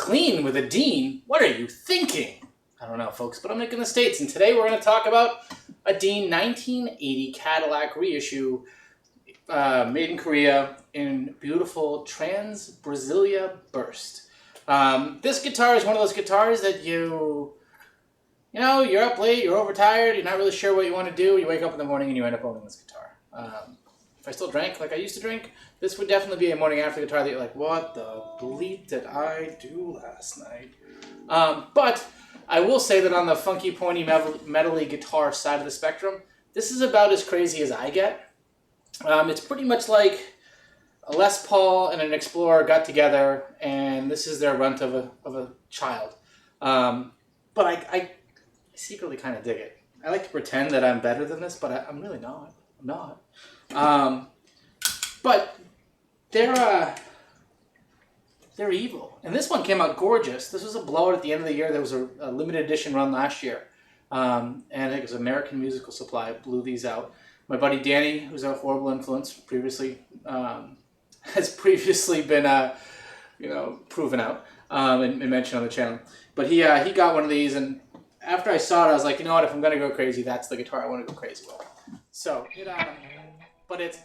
clean with a Dean? What are you thinking? I don't know, folks, but I'm Nick in the States, and today we're going to talk about a Dean 1980 Cadillac reissue made in Korea in beautiful trans Brazilia burst. This guitar is one of those guitars that you're up late, you're overtired, you're not really sure what you want to do, you wake up in the morning and you end up owning this guitar. If I still drank like I used to drink, this would definitely be a morning after guitar that you're like, what the bleep did I do last night? But I will say that on the funky, pointy, metally guitar side of the spectrum, this is about as crazy as I get. It's pretty much like a Les Paul and an Explorer got together, and this is their runt of a child. But I secretly kind of dig it. I like to pretend that I'm better than this, but I'm really not. I'm not. But they're evil. And this one came out gorgeous. This was a blowout at the end of the year. There was a limited edition run last year. And I think it was American Musical Supply blew these out. My buddy Danny, who's a horrible influence, has previously been proven out and mentioned on the channel. But he got one of these, and after I saw it, I was like, you know what? If I'm gonna go crazy, that's the guitar I want to go crazy with. So but it's.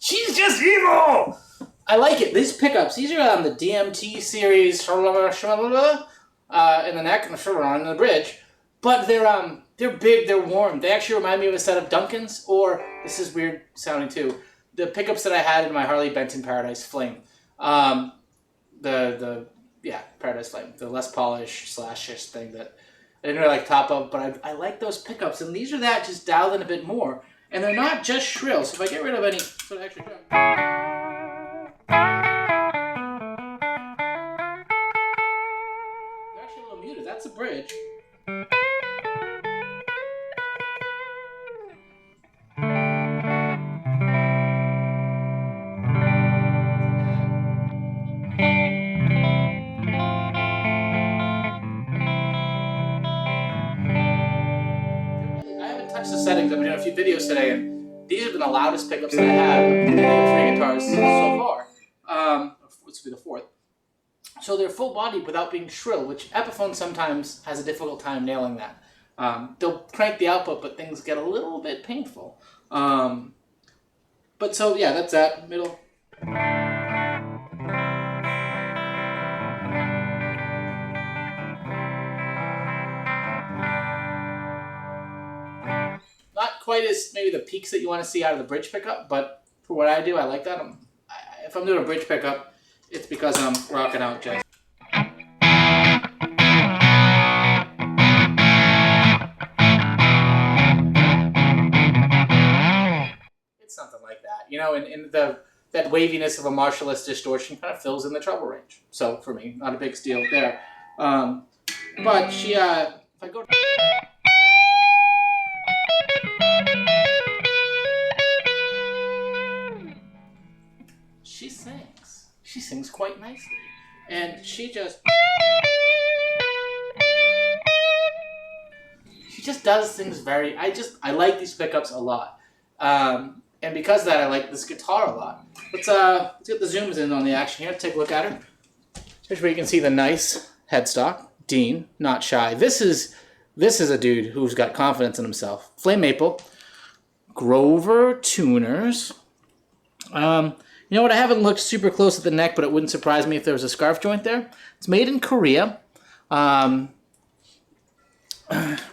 She's just evil! I like it. These pickups, these are on the DMT series in the neck and the bridge, but they're big, they're warm. They actually remind me of a set of Duncans, or, this is weird sounding too, the pickups that I had in my Harley Benton Paradise Flame. Paradise Flame, the less polished /ish thing that I didn't really like top of, but I like those pickups, and these are that just dialed in a bit more. And they're not just shrill, so if I get rid of any sort of extra shrill, they're actually a little muted. That's a bridge. The settings. I've been doing a few videos today, and these have been the loudest pickups that I have of the three guitars so far. This will be the fourth. So they're full bodied without being shrill, which Epiphone sometimes has a difficult time nailing that. They'll crank the output, but things get a little bit painful. But so yeah, that's that middle. Not quite as maybe the peaks that you want to see out of the bridge pickup, but for what I do, I like that. If I'm doing a bridge pickup, it's because I'm rocking out jazz. It's something like that, and that waviness of a Marshallist distortion kind of fills in the treble range. So for me, not a big deal there. But she, if I go. She sings quite nicely. And she just does things I like these pickups a lot. And because of that, I like this guitar a lot. Let's get the zooms in on the action here. Take a look at her. Here's where you can see the nice headstock. Dean, not shy. This is a dude who's got confidence in himself. Flame maple. Grover tuners. You know what? I haven't looked super close at the neck, but it wouldn't surprise me if there was a scarf joint there. It's made in Korea.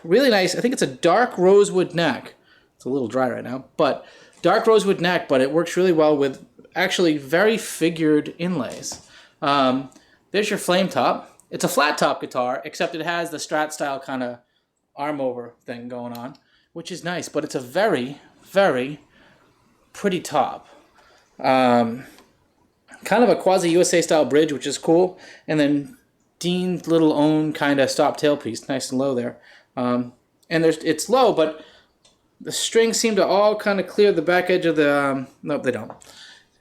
Really nice. I think it's a dark rosewood neck. It's a little dry right now, but dark rosewood neck, but it works really well with actually very figured inlays. There's your flame top. It's a flat top guitar, except it has the Strat style kind of arm over thing going on, which is nice, but it's a very, very pretty top. kind of a quasi-USA style bridge, which is cool. And then Dean's little own kind of stop tailpiece, nice and low there. And it's low, but the strings seem to all kind of clear the back edge of the... nope, they don't.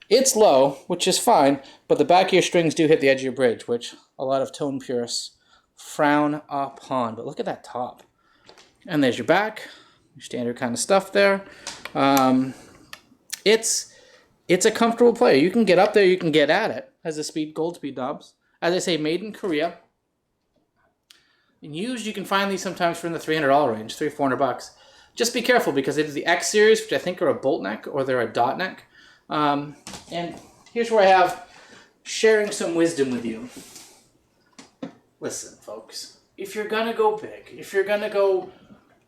It's low, which is fine, but the back of your strings do hit the edge of your bridge, which a lot of tone purists frown upon. But look at that top. And there's your back, your standard kind of stuff there. It's a comfortable player. You can get up there, you can get at it. Has the gold speed knobs. As I say, made in Korea. And used, you can find these sometimes for in the $300 range, $300-400. Just be careful because it is the X series, which I think are a bolt neck or they're a dot neck. And here's where I have sharing some wisdom with you. Listen, folks, if you're going to go big, if you're going to go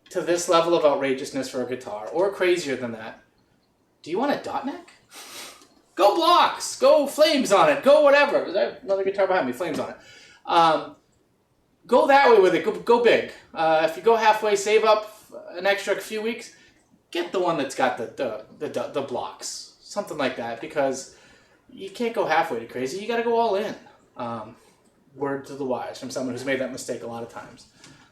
to this level of outrageousness for a guitar, or crazier than that, do you want a dot neck? Go blocks, go flames on it, go whatever. There's another guitar behind me, flames on it. Go that way with it, go big. If you go halfway, save up an extra few weeks, get the one that's got the blocks. Something like that, because you can't go halfway to crazy. You got to go all in. Word to the wise from someone who's made that mistake a lot of times.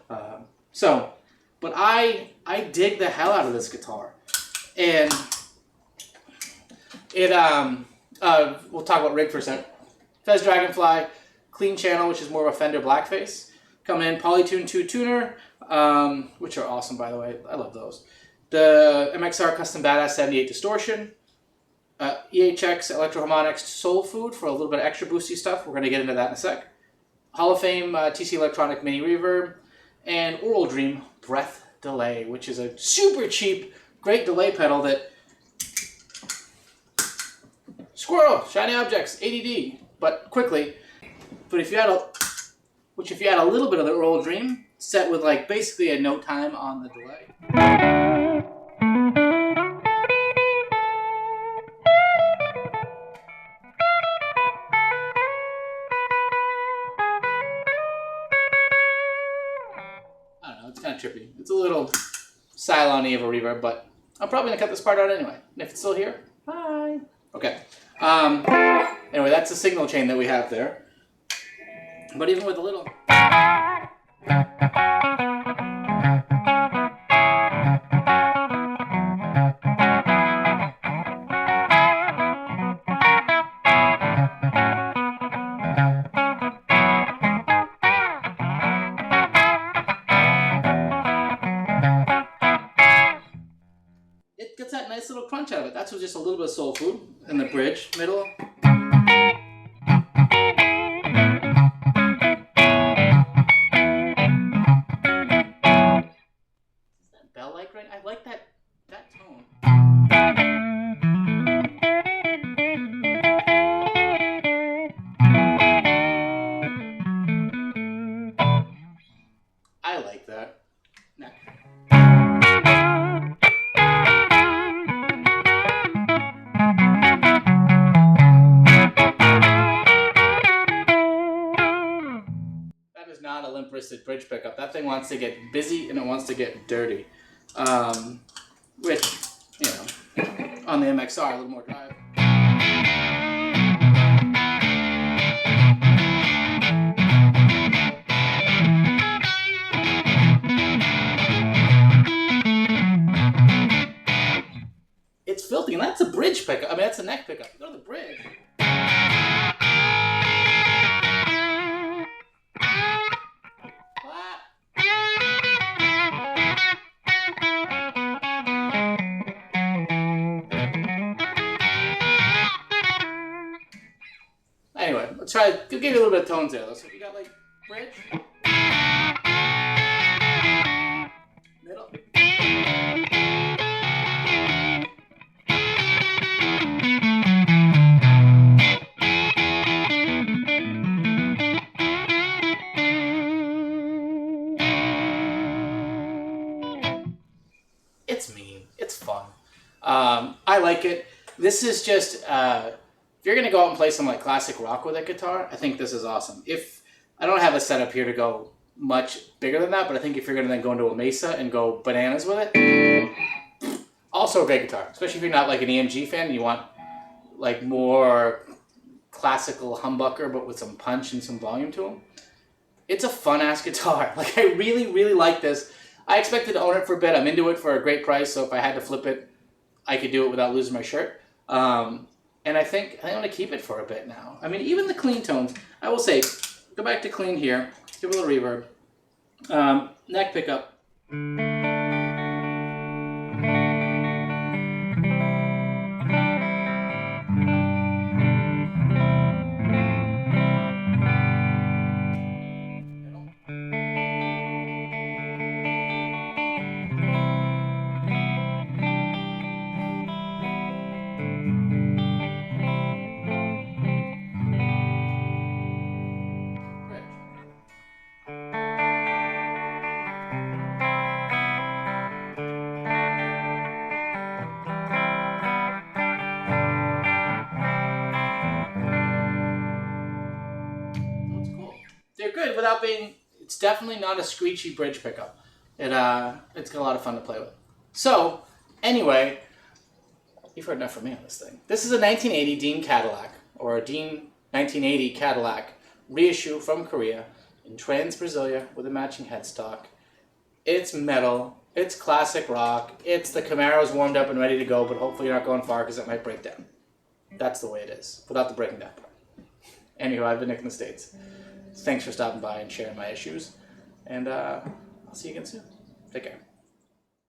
But I dig the hell out of this guitar, and it we'll talk about rig for a sec. Fez Dragonfly, clean channel, which is more of a Fender Blackface. Coming in Polytune 2 tuner, which are awesome, by the way. I love those. The MXR Custom Badass 78 distortion. EHX Electro-Harmonix Soul Food for a little bit of extra boosty stuff. We're going to get into that in a sec. Hall of Fame TC Electronic Mini Reverb. And Oral Dream Breath Delay, which is a super cheap, great delay pedal that... Squirrel! Shiny objects! ADD! But quickly. But if you had a little bit of the Oral Dream, set with like basically a no time on the delay. Kind of trippy. It's a little Cylon-y of a reverb, but I'm probably going to cut this part out anyway. And if it's still here, hi. Okay. Anyway, that's the signal chain that we have there. But even with a little... Gets that nice little crunch out of it. That's with just a little bit of soul food in the bridge, middle. Is that bell like right? I like that tone. I like that. Neck. Not a limp-wristed bridge pickup. That thing wants to get busy and it wants to get dirty. Which, you know, on the MXR, a little more drive. It's filthy, and that's a bridge pickup. I mean, that's a neck pickup. Go to the bridge. Anyway, let's try. I'll give you a little bit of tones there, though. So you got like bridge, middle, it's mean. It's fun. I like it. This is just. If you're going to go out and play some like classic rock with that guitar, I think this is awesome. If I don't have a setup here to go much bigger than that, but I think if you're going to then go into a Mesa and go bananas with it, also a great guitar. Especially if you're not like an EMG fan and you want like more classical humbucker, but with some punch and some volume to him. It's a fun-ass guitar. Like, I really, really like this. I expected to own it for a bit. I'm into it for a great price, so if I had to flip it, I could do it without losing my shirt. And I think I'm going to keep it for a bit now. I mean, even the clean tones, I will say, go back to clean here, give it a little reverb. Neck pickup. They're good without being, it's definitely not a screechy bridge pickup. It's got a lot of fun to play with. So, anyway, you've heard enough from me on this thing. This is a 1980 Dean Cadillac, or a Dean 1980 Cadillac reissue from Korea in trans Brazilia with a matching headstock. It's metal, it's classic rock, it's the Camaro's warmed up and ready to go, but hopefully you're not going far because it might break down. That's the way it is, without the breaking down part. Anyway, I've been Nick in the States. Thanks for stopping by and sharing my issues. And I'll see you again soon. Take care.